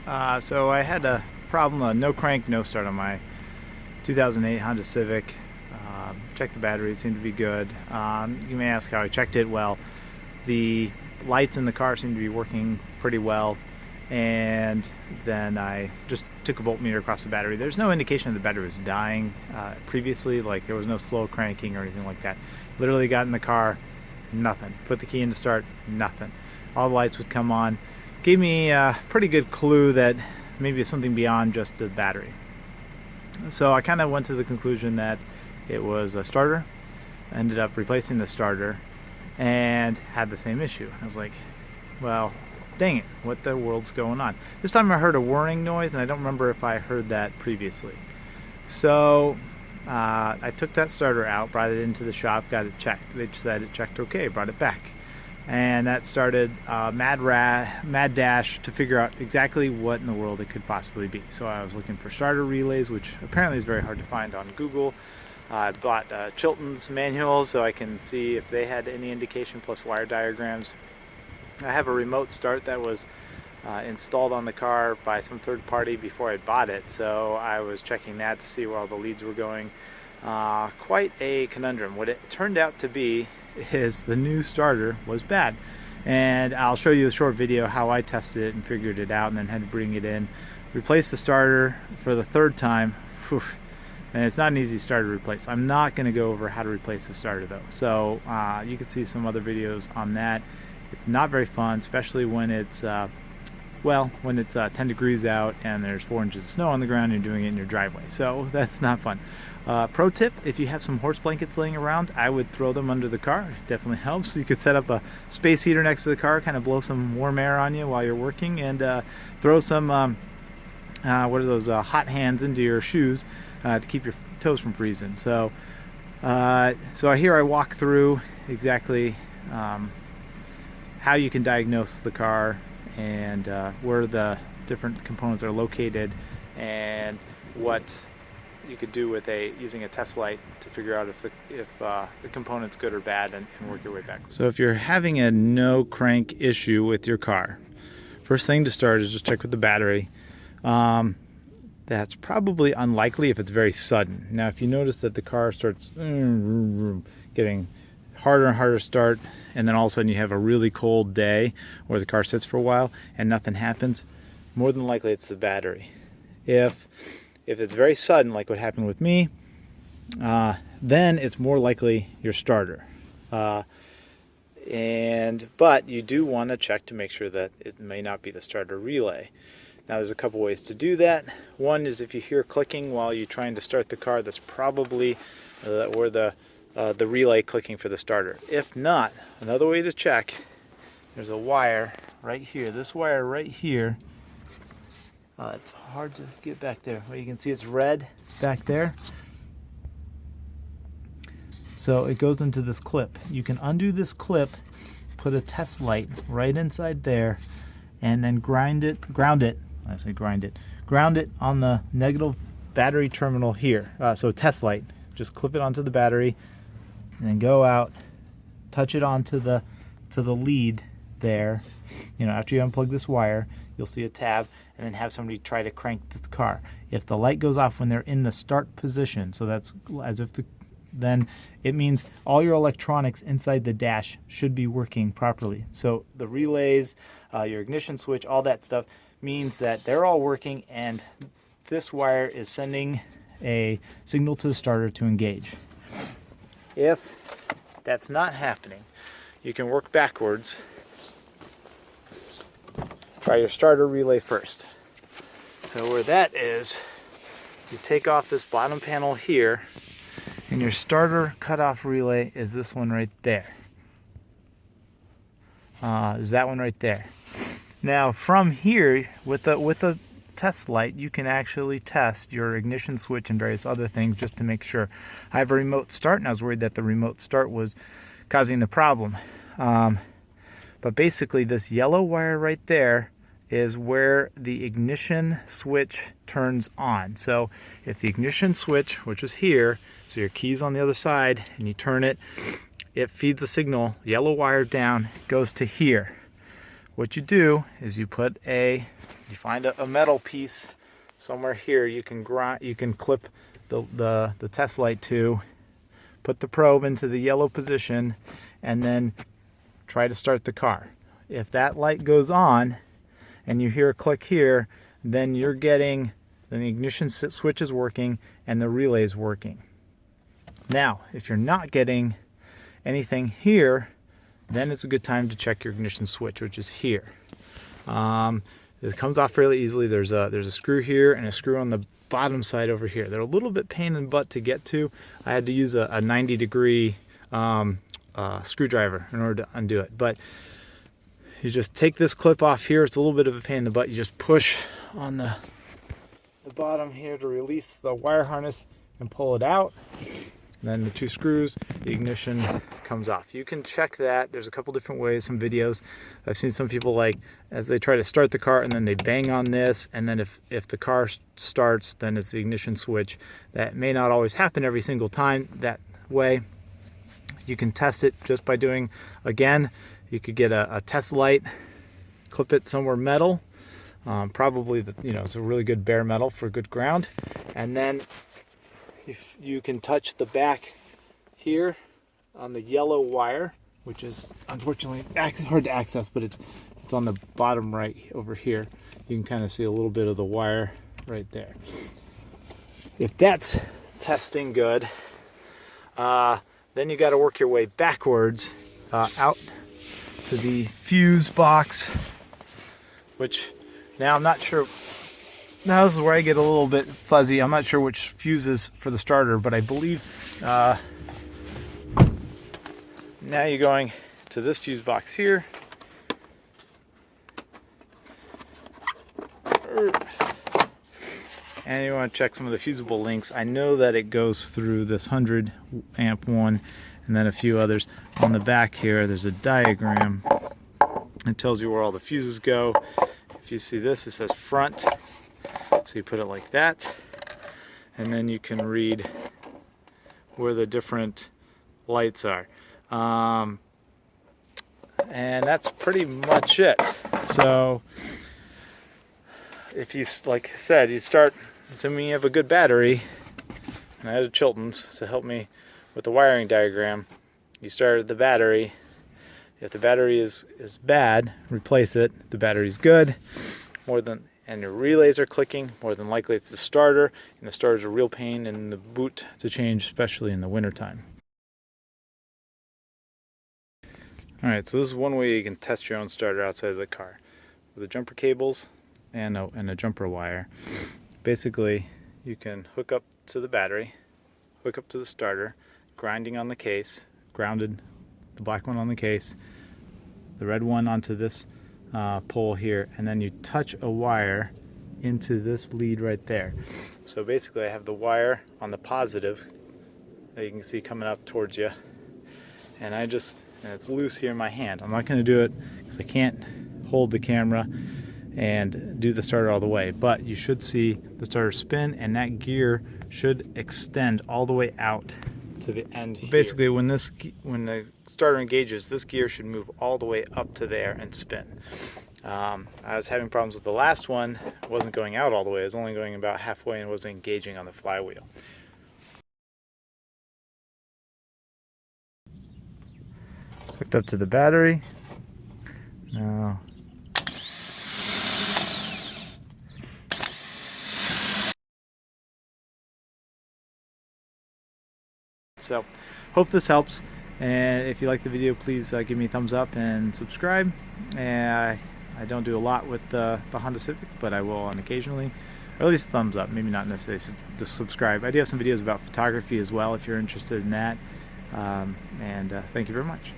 So I had a problem, no crank, no start on my 2008 Honda Civic. Checked the battery, it seemed to be good. You may ask how I checked it. Well, the lights in the car seemed to be working pretty well, and then I just took a voltmeter across the battery. There's no indication that the battery was dying previously, like there was no slow cranking or anything like that. Literally got in the car, nothing. Put the key in to start, nothing. All the lights would come on. Gave me a pretty good clue that maybe it's something beyond just the battery. So I kind of went to the conclusion that it was a starter. I ended up replacing the starter and had the same issue. I was like, well, dang it, what the world's going on? This time I heard a whirring noise, and I don't remember if I heard that previously. So I took that starter out, brought it into the shop, got it checked. They said it checked okay, brought it back. And that started a mad dash to figure out exactly what in the world it could possibly be. So I was looking for starter relays, which apparently is very hard to find on Google. I bought Chilton's manual so I can see if they had any indication, plus wire diagrams. I have a remote start that was installed on the car by some third party before I bought it, so I was checking that to see where all the leads were going. Quite a conundrum. What it turned out to be is the new starter was bad, and I'll show you a short video how I tested it and figured it out, and then had to bring it in, replace the starter for the third time. Whew. And it's not an easy starter to replace. I'm not going to go over how to replace the starter though, so you can see some other videos on that. It's not very fun, especially when it's 10 degrees out and there's 4 inches of snow on the ground and you're doing it in your driveway. So that's not fun. Pro tip, if you have some horse blankets laying around, I would throw them under the car. It definitely helps. You could set up a space heater next to the car, kind of blow some warm air on you while you're working, and throw some what are those hot hands into your shoes to keep your toes from freezing. So here I walk through exactly how you can diagnose the car and where the different components are located, and what you could do with using a test light to figure out if the component's good or bad, and work your way back. So if you're having a no crank issue with your car, first thing to start is just check with the battery. That's probably unlikely if it's very sudden. Now if you notice that the car starts getting harder and harder to start, and then all of a sudden you have a really cold day where the car sits for a while and nothing happens, more than likely it's the battery. If it's very sudden, like what happened with me, then it's more likely your starter. But you do want to check to make sure that it may not be the starter relay. Now there's a couple ways to do that. One is if you hear clicking while you're trying to start the car, that's probably where the relay clicking for the starter. If not, another way to check, there's a wire right here. This wire right here, it's hard to get back there. Well, you can see it's red back there. So it goes into this clip. You can undo this clip, put a test light right inside there, and then ground it on the negative battery terminal here. So test light, just clip it onto the battery, and then go out, touch it onto the lead there. After you unplug this wire, you'll see a tab, and then have somebody try to crank the car. If the light goes off when they're in the start position, so that's as if then it means all your electronics inside the dash should be working properly. So the relays, your ignition switch, all that stuff means that they're all working, and this wire is sending a signal to the starter to engage. If that's not happening, you can work backwards. Try your starter relay first. So where that is, you take off this bottom panel here, and your starter cutoff relay is this one right there. Is that one right there. Now from here, with the test light, you can actually test your ignition switch and various other things just to make sure. I have a remote start, and I was worried that the remote start was causing the problem. But basically this yellow wire right there is where the ignition switch turns on. So if the ignition switch, which is here, so your key's on the other side, and you turn it, it feeds the signal, yellow wire down, goes to here. what you do is you find a metal piece somewhere here you can clip the test light to, put the probe into the yellow position, and then try to start the car. If that light goes on and you hear a click here, then the ignition switch is working and the relay is working. Now, if you're not getting anything here, then it's a good time to check your ignition switch, which is here. It comes off fairly easily. There's a screw here and a screw on the bottom side over here. They're a little bit pain in the butt to get to. I had to use a 90-degree screwdriver in order to undo it. But you just take this clip off here. It's a little bit of a pain in the butt. You just push on the bottom here to release the wire harness and pull it out. And then the two screws, the ignition comes off. You can check that. There's a couple different ways, some videos. I've seen some people, as they try to start the car and then they bang on this, and then if the car starts, then it's the ignition switch. That may not always happen every single time that way. You can test it just by doing, again, you could get a test light, clip it somewhere metal, probably it's a really good bare metal for good ground, and then if you can touch the back here on the yellow wire, which is unfortunately hard to access, but it's on the bottom right over here. You can kind of see a little bit of the wire right there. If that's testing good, then you got to work your way backwards out to the fuse box, which now I'm not sure. Now this is where I get a little bit fuzzy. I'm not sure which fuse is for the starter, but I believe now you're going to this fuse box here. And you want to check some of the fusible links. I know that it goes through this 100 amp one and then a few others. On the back here, there's a diagram. It tells you where all the fuses go. If you see this, it says front. So you put it like that, and then you can read where the different lights are. And that's pretty much it. So if you, like I said, you start, assuming you have a good battery, and I had a Chilton's to help me with the wiring diagram. You start at the battery. If the battery is bad, replace it. If the battery's good, and your relays are clicking, more than likely it's the starter, and the starter's a real pain in the boot to change, especially in the wintertime. Alright, so this is one way you can test your own starter outside of the car. With the jumper cables and a jumper wire. Basically, you can hook up to the battery, hook up to the starter, grinding on the case, grounded, the black one on the case, the red one onto this pole here, and then you touch a wire into this lead right there. So basically I have the wire on the positive that you can see coming up towards you, and it's loose here in my hand. I'm not going to do it because I can't hold the camera and do the starter all the way, but you should see the starter spin, and that gear should extend all the way out to the end here. Basically, when the starter engages, this gear should move all the way up to there and spin. I was having problems with the last one. It wasn't going out all the way. It was only going about halfway and wasn't engaging on the flywheel. Hooked up to the battery. Now so, hope this helps, and if you like the video, please give me a thumbs up and subscribe. And I don't do a lot with the Honda Civic, but I will on occasionally, or at least thumbs up, maybe not necessarily subscribe. I do have some videos about photography as well if you're interested in that, and thank you very much.